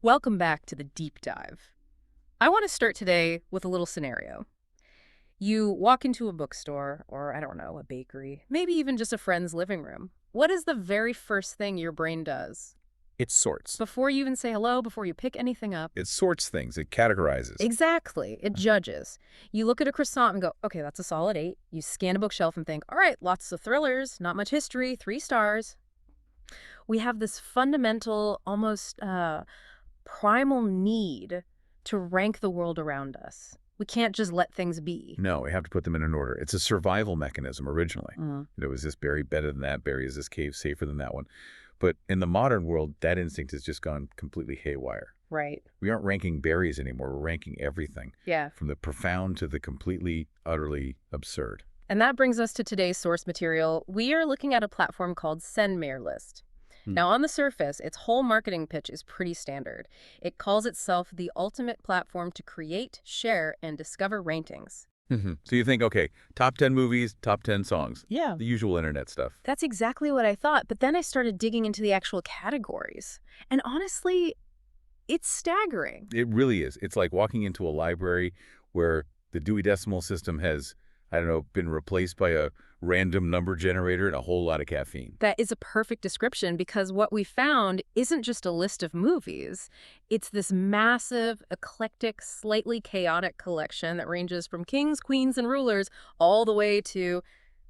Welcome back to the deep dive. I want to start today with a little scenario. You walk into a bookstore, or I don't know, a bakery, maybe even just a friend's living room. What is the very first thing your brain does? It sorts. Before you even say hello, before you pick anything up? It sorts things. It categorizes. Exactly. It judges. You look at a croissant and go, okay, that's a solid 8. You scan a bookshelf and think, all right, lots of thrillers, not much history, 3 stars. We have this fundamental, almost primal need to rank the world around us. We can't just let things be. No, we have to put them in an order. It's a survival mechanism originally. Mm. Is this berry better than that berry? Is this cave safer than that one? But in the modern world, that instinct has just gone completely haywire. Right. We aren't ranking berries anymore. We're ranking everything, Yeah. from the profound to the completely, utterly absurd. And that brings us to today's source material. We are looking at a platform called SendMailList. Now, on the surface, its whole marketing pitch is pretty standard. It calls itself the ultimate platform to create, share, and discover rankings. So you think, okay, top 10 movies, top 10 songs. Yeah. The usual internet stuff. That's exactly what I thought, but then I started digging into the actual categories. And honestly, it's staggering. It really is. It's like walking into a library where the Dewey Decimal System has, I don't know, been replaced by a random number generator and a whole lot of caffeine. That is a perfect description because what we found isn't just a list of movies. It's this massive, eclectic, slightly chaotic collection that ranges from kings, queens, and rulers all the way to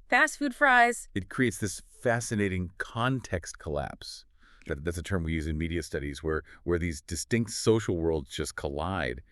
fast food fries. It creates this fascinating context collapse. That's a term we use in media studies where these distinct social worlds just collide.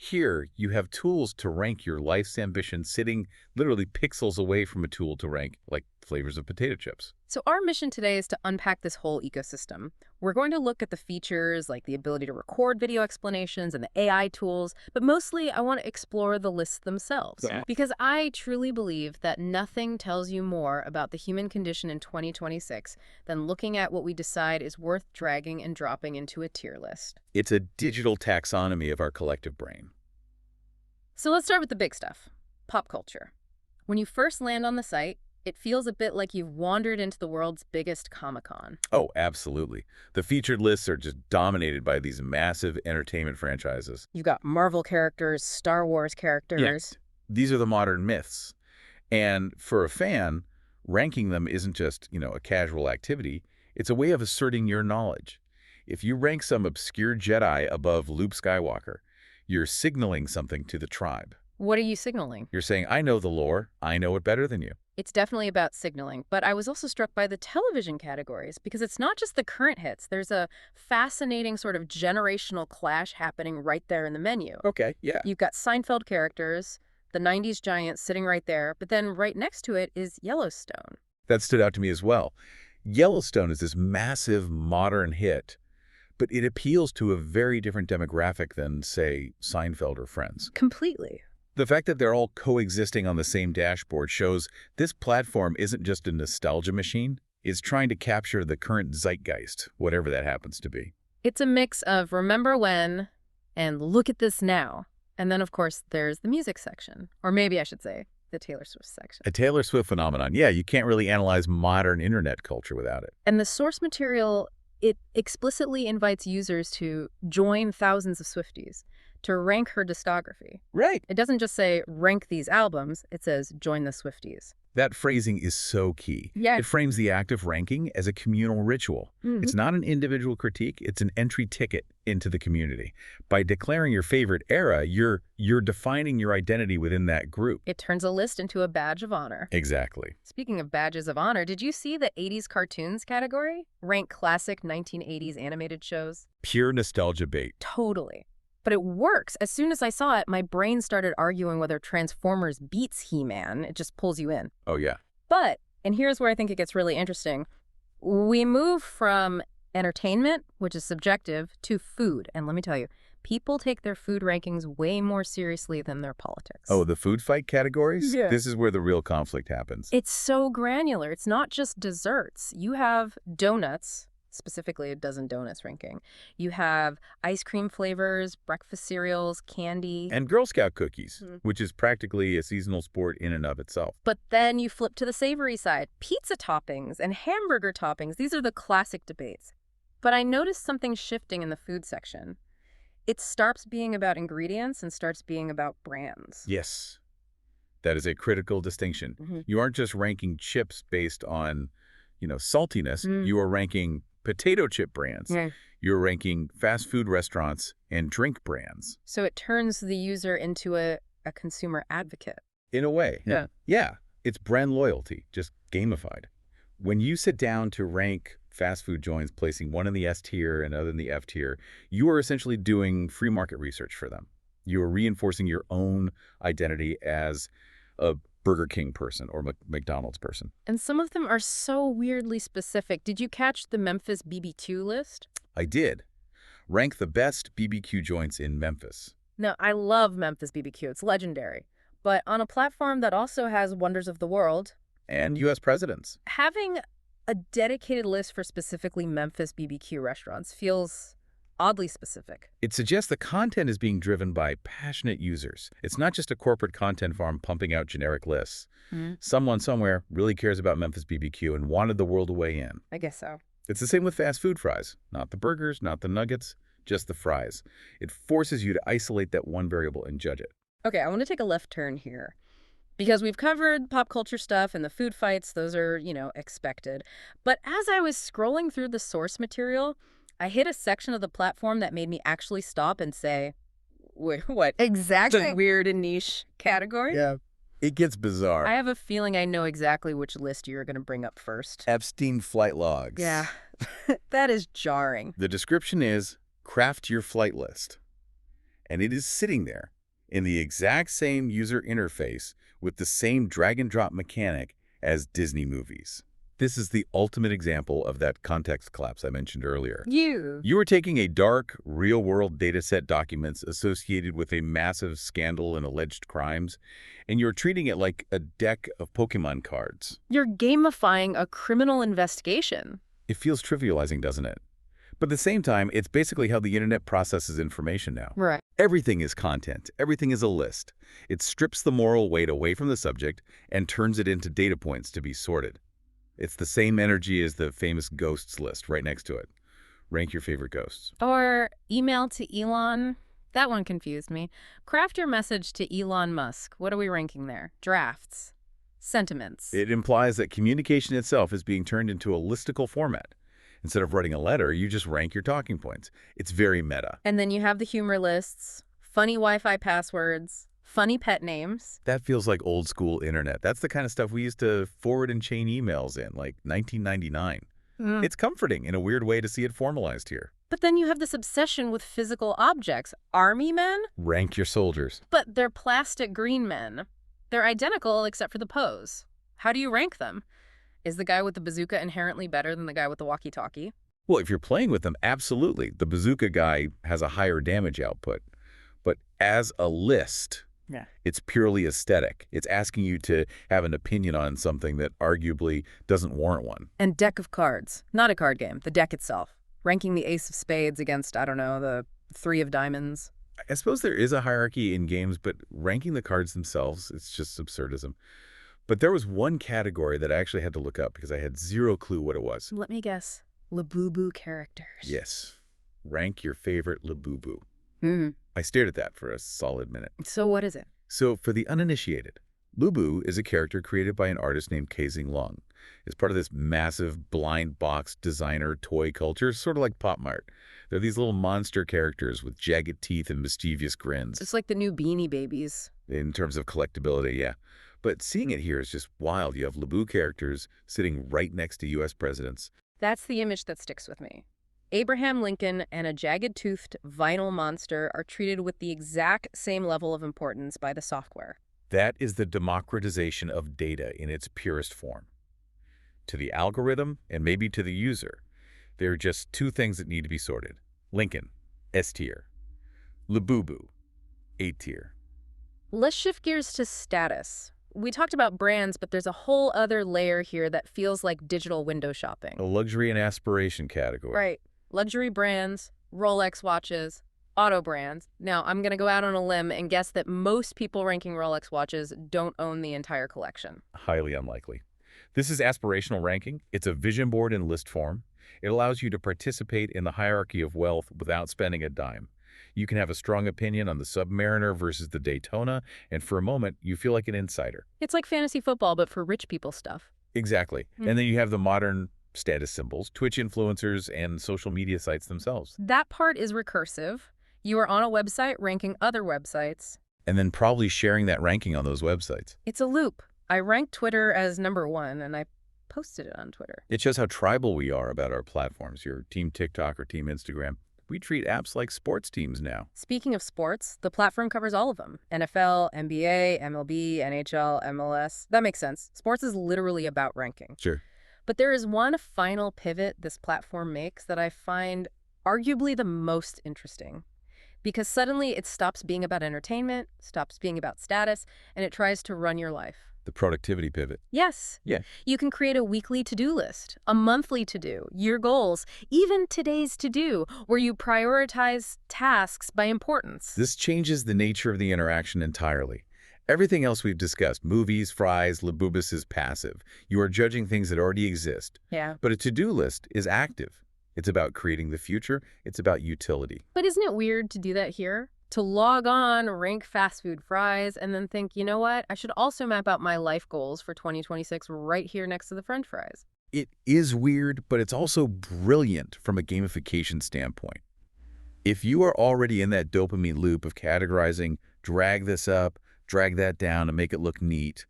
Here, you have tools to rank your life's ambition sitting literally pixels away from a tool to rank, like flavors of potato chips. So our mission today is to unpack this whole ecosystem. We're going to look at the features like the ability to record video explanations and the AI tools, but mostly I want to explore the lists themselves. Yeah. Because I truly believe that nothing tells you more about the human condition in 2026 than looking at what we decide is worth dragging and dropping into a tier list. It's a digital taxonomy of our collective brain. So let's start with the big stuff, pop culture. When you first land on the site, it feels a bit like you've wandered into the world's biggest Comic-Con. Oh, absolutely. The featured lists are just dominated by these massive entertainment franchises. You've got Marvel characters, Star Wars characters. Yes. These are the modern myths. And for a fan, ranking them isn't just, a casual activity. It's a way of asserting your knowledge. If you rank some obscure Jedi above Luke Skywalker, you're signaling something to the tribe. What are you signaling? You're saying, I know the lore. I know it better than you. It's definitely about signaling, but I was also struck by the television categories because it's not just the current hits. There's a fascinating sort of generational clash happening right there in the menu. Okay, yeah. You've got Seinfeld characters, the 90s giant sitting right there, but then right next to it is Yellowstone. That stood out to me as well. Yellowstone is this massive modern hit, but it appeals to a very different demographic than, say, Seinfeld or Friends. Completely. The fact that they're all coexisting on the same dashboard shows this platform isn't just a nostalgia machine. It's trying to capture the current zeitgeist, whatever that happens to be. It's a mix of remember when and look at this now. And then, of course, there's the music section. Or maybe I should say the Taylor Swift section. A Taylor Swift phenomenon. Yeah, you can't really analyze modern internet culture without it. And the source material, it explicitly invites users to join thousands of Swifties, to rank her discography. Right. It doesn't just say rank these albums, it says join the Swifties. That phrasing is so key. Yeah. It frames the act of ranking as a communal ritual. It's not an individual critique, it's an entry ticket into the community. By declaring your favorite era, you're defining your identity within that group. It turns a list into a badge of honor. Exactly. Speaking of badges of honor, did you see the 80s cartoons category? Rank classic 1980s animated shows? Pure nostalgia bait. Totally. But it works. As soon as I saw it, my brain started arguing whether Transformers beats He-Man. It just pulls you in. Oh, yeah. But, and here's where I think it gets really interesting, we move from entertainment, which is subjective, to food. And let me tell you, people take their food rankings way more seriously than their politics. Oh, the food fight categories? Yeah. This is where the real conflict happens. It's so granular. It's not just desserts. You have donuts, specifically a dozen donuts ranking. You have ice cream flavors, breakfast cereals, candy. And Girl Scout cookies, which is practically a seasonal sport in and of itself. But then you flip to the savory side. Pizza toppings and hamburger toppings. These are the classic debates. But I noticed something shifting in the food section. It stops being about ingredients and starts being about brands. Yes, that is a critical distinction. Hmm. You aren't just ranking chips based on, saltiness. Mm. You are ranking potato chip brands. Yeah. You're ranking fast food restaurants and drink brands. So it turns the user into a consumer advocate. In a way. Yeah. Yeah, it's brand loyalty, just gamified. When you sit down to rank fast food joints, placing one in the S tier and other in the F tier, you are essentially doing free market research for them. You are reinforcing your own identity as a Burger King person or McDonald's person. And some of them are so weirdly specific. Did you catch the Memphis BBQ list? I did. Rank the best BBQ joints in Memphis. Now, I love Memphis BBQ. It's legendary. But on a platform that also has Wonders of the World, And U.S. presidents. having a dedicated list for specifically Memphis BBQ restaurants feels oddly specific. It suggests the content is being driven by passionate users. It's not just a corporate content farm pumping out generic lists. Someone somewhere really cares about Memphis BBQ and wanted the world to weigh in. I guess so. It's the same with fast food fries. Not the burgers, not the nuggets, just the fries. It forces you to isolate that one variable and judge it. Okay, I want to take a left turn here. Because we've covered pop culture stuff and the food fights, those are, expected. But as I was scrolling through the source material, I hit a section of the platform that made me actually stop and say, wait, what? Exactly. The weird and niche category? Yeah. It gets bizarre. I have a feeling I know exactly which list you're going to bring up first. Epstein flight logs. Yeah, that is jarring. The description is, craft your flight list. And it is sitting there in the exact same user interface with the same drag-and-drop mechanic as Disney movies. This is the ultimate example of that context collapse I mentioned earlier. You are taking a dark, real-world dataset documents associated with a massive scandal and alleged crimes, and you're treating it like a deck of Pokemon cards. You're gamifying a criminal investigation. It feels trivializing, doesn't it? But at the same time, it's basically how the internet processes information now. Right. Everything is content. Everything is a list. It strips the moral weight away from the subject and turns it into data points to be sorted. It's the same energy as the famous ghosts list right next to it. Rank your favorite ghosts. Or email to Elon. That one confused me. Craft your message to Elon Musk. What are we ranking there? Drafts. Sentiments. It implies that communication itself is being turned into a listicle format. Instead of writing a letter, you just rank your talking points. It's very meta. And then you have the humor lists, funny Wi-Fi passwords, funny pet names. That feels like old school internet. That's the kind of stuff we used to forward and chain emails in, like 1999. It's comforting in a weird way to see it formalized here. But then you have this obsession with physical objects. Army men? Rank your soldiers. But they're plastic green men. They're identical except for the pose. How do you rank them? Is the guy with the bazooka inherently better than the guy with the walkie-talkie? Well, if you're playing with them, absolutely. The bazooka guy has a higher damage output. But as a list, it's purely aesthetic. It's asking you to have an opinion on something that arguably doesn't warrant one. And deck of cards. Not a card game, the deck itself. Ranking the ace of spades against, I don't know, the three of diamonds. I suppose there is a hierarchy in games, but ranking the cards themselves, it's just absurdism. But there was one category that I actually had to look up because I had zero clue what it was. Let me guess. Labubu characters. Yes. Rank your favorite Labubu. Hmm. I stared at that for a solid minute. So what is it? So for the uninitiated, Lubu is a character created by an artist named Kaising Long. It's part of this massive blind box designer toy culture, sort of like Pop Mart. They're these little monster characters with jagged teeth and mischievous grins. It's like the new Beanie Babies. In terms of collectability, yeah. But seeing it here is just wild. You have Lubu characters sitting right next to U.S. presidents. That's the image that sticks with me. Abraham Lincoln and a jagged-toothed vinyl monster are treated with the exact same level of importance by the software. That is the democratization of data in its purest form. To the algorithm and maybe to the user, there are just two things that need to be sorted. Lincoln, S tier. Labubu, A tier. Let's shift gears to status. We talked about brands, but there's a whole other layer here that feels like digital window shopping. A luxury and aspiration category. Right. Luxury brands, Rolex watches, auto brands. Now, I'm going to go out on a limb and guess that most people ranking Rolex watches don't own the entire collection. Highly unlikely. This is aspirational ranking. It's a vision board in list form. It allows you to participate in the hierarchy of wealth without spending a dime. You can have a strong opinion on the Submariner versus the Daytona, and for a moment, you feel like an insider. It's like fantasy football, but for rich people stuff. Exactly. And then you have the modern status symbols, Twitch influencers, and social media sites themselves. That part is recursive. You are on a website ranking other websites. And then probably sharing that ranking on those websites. It's a loop. I ranked Twitter as #1, and I posted it on Twitter. It shows how tribal we are about our platforms, your Team TikTok or Team Instagram. We treat apps like sports teams now. Speaking of sports, the platform covers all of them. NFL, NBA, MLB, NHL, MLS. That makes sense. Sports is literally about ranking. Sure. But there is one final pivot this platform makes that I find arguably the most interesting. Because suddenly it stops being about entertainment, stops being about status, and it tries to run your life. The productivity pivot. Yes. Yeah. You can create a weekly to-do list, a monthly to-do, your goals, even today's to-do, where you prioritize tasks by importance. This changes the nature of the interaction entirely. Everything else we've discussed, movies, fries, Labubus, is passive. You are judging things that already exist. Yeah. But a to-do list is active. It's about creating the future. It's about utility. But isn't it weird to do that here? To log on, rank fast food fries, and then think, you know what? I should also map out my life goals for 2026 right here next to the French fries. It is weird, but it's also brilliant from a gamification standpoint. If you are already in that dopamine loop of categorizing, drag this up, drag that down, and make it look neat,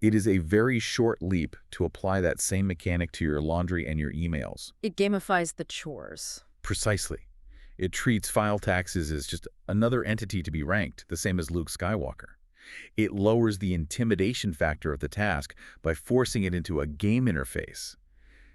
it is a very short leap to apply that same mechanic to your laundry and your emails. It gamifies the chores. Precisely. It treats file taxes as just another entity to be ranked, the same as Luke Skywalker. It lowers the intimidation factor of the task by forcing it into a game interface.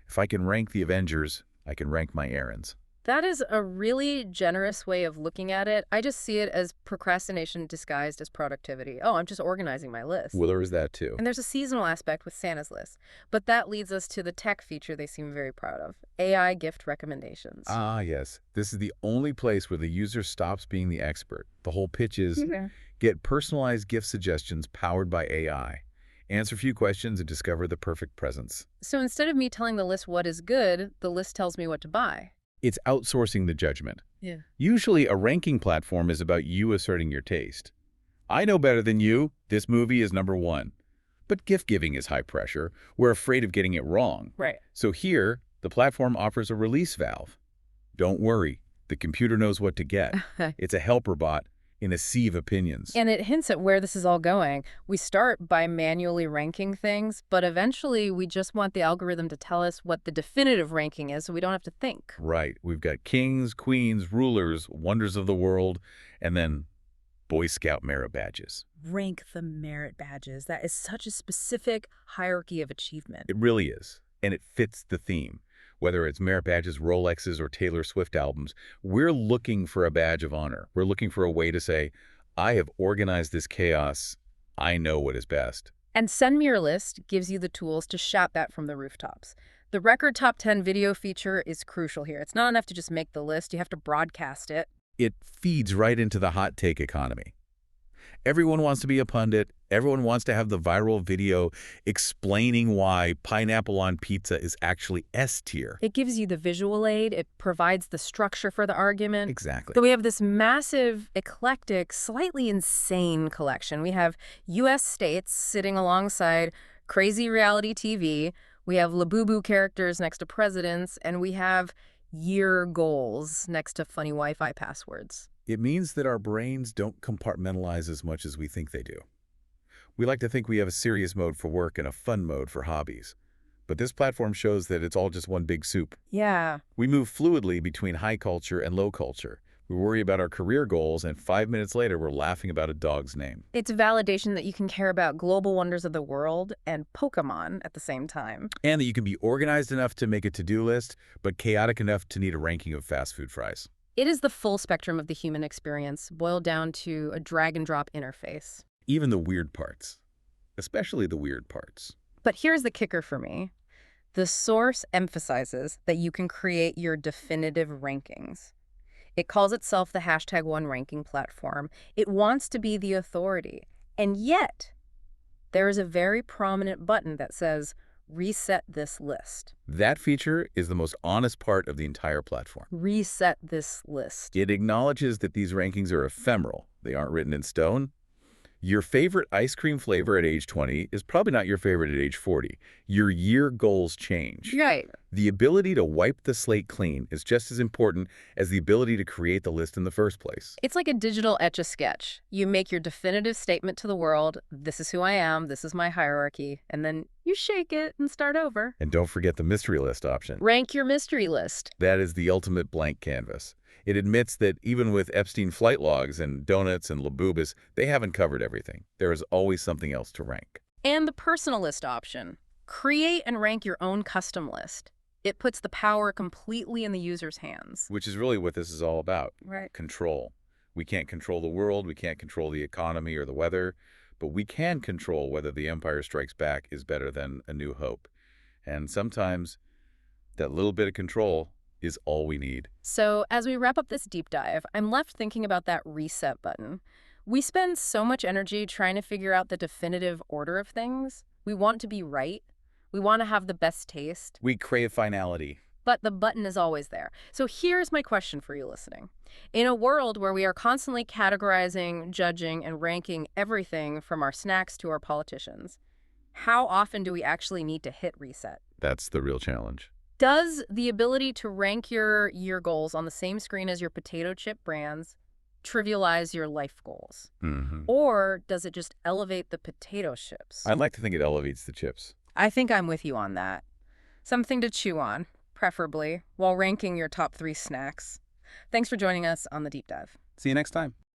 If I can rank the Avengers, I can rank my errands. That is a really generous way of looking at it. I just see it as procrastination disguised as productivity. Oh, I'm just organizing my list. Well, there is that too. And there's a seasonal aspect with Santa's list. But that leads us to the tech feature they seem very proud of, AI gift recommendations. Ah, yes. This is the only place where the user stops being the expert. The whole pitch is get personalized gift suggestions powered by AI. Answer a few questions and discover the perfect presents. So instead of me telling the list what is good, the list tells me what to buy. It's outsourcing the judgment. Yeah. Usually, a ranking platform is about you asserting your taste. I know better than you. This movie is #1. But gift giving is high pressure. We're afraid of getting it wrong. Right. So here, the platform offers a release valve. Don't worry. The computer knows what to get. It's a helper bot in a sea of opinions. And it hints at where this is all going. We start by manually ranking things, but eventually we just want the algorithm to tell us what the definitive ranking is so we don't have to think. Right. We've got kings, queens, rulers, wonders of the world, and then Boy Scout merit badges. Rank the merit badges. That is such a specific hierarchy of achievement. It really is. And it fits the theme. Whether it's merit badges, Rolexes, or Taylor Swift albums, we're looking for a badge of honor. We're looking for a way to say, I have organized this chaos. I know what is best. And Send Me Your List gives you the tools to shout that from the rooftops. The record top 10 video feature is crucial here. It's not enough to just make the list. You have to broadcast it. It feeds right into the hot take economy. Everyone wants to be a pundit. Everyone wants to have the viral video explaining why pineapple on pizza is actually S tier. It gives you the visual aid. It provides the structure for the argument. Exactly. So we have this massive, eclectic, slightly insane collection. We have U.S. states sitting alongside crazy reality TV. We have Labubu characters next to presidents. And we have year goals next to funny Wi-Fi passwords. It means that our brains don't compartmentalize as much as we think they do. We like to think we have a serious mode for work and a fun mode for hobbies. But this platform shows that it's all just one big soup. Yeah. We move fluidly between high culture and low culture. We worry about our career goals, and 5 minutes later, we're laughing about a dog's name. It's validation that you can care about global wonders of the world and Pokemon at the same time. And that you can be organized enough to make a to-do list, but chaotic enough to need a ranking of fast food fries. It is the full spectrum of the human experience, boiled down to a drag-and-drop interface. Even the weird parts. Especially the weird parts. But here's the kicker for me. The source emphasizes that you can create your definitive rankings. It calls itself the #1 ranking platform. It wants to be the authority. And yet, there is a very prominent button that says, reset this list. That feature is the most honest part of the entire platform. Reset this list. It acknowledges that these rankings are ephemeral. They aren't written in stone. Your favorite ice cream flavor at age 20 is probably not your favorite at age 40. Your year goals change. Right. The ability to wipe the slate clean is just as important as the ability to create the list in the first place. It's like a digital Etch-a-Sketch. You make your definitive statement to the world, this is who I am, this is my hierarchy, and then you shake it and start over. And don't forget the mystery list option. Rank your mystery list. That is the ultimate blank canvas. It admits that even with Epstein flight logs and donuts and Labubus, they haven't covered everything. There is always something else to rank. And the personal list option. Create and rank your own custom list. It puts the power completely in the user's hands. Which is really what this is all about. Right. Control. We can't control the world, we can't control the economy or the weather, but we can control whether The Empire Strikes Back is better than A New Hope. And sometimes that little bit of control is all we need. So as we wrap up this deep dive, I'm left thinking about that reset button. We spend so much energy trying to figure out the definitive order of things. We want to be right. We want to have the best taste. We crave finality. But the button is always there. So here's my question for you listening. In a world where we are constantly categorizing, judging, and ranking everything from our snacks to our politicians, how often do we actually need to hit reset? That's the real challenge. Does the ability to rank your year goals on the same screen as your potato chip brands trivialize your life goals? Or does it just elevate the potato chips? I'd like to think it elevates the chips. I think I'm with you on that. Something to chew on, preferably, while ranking your top 3 snacks. Thanks for joining us on The Deep Dive. See you next time.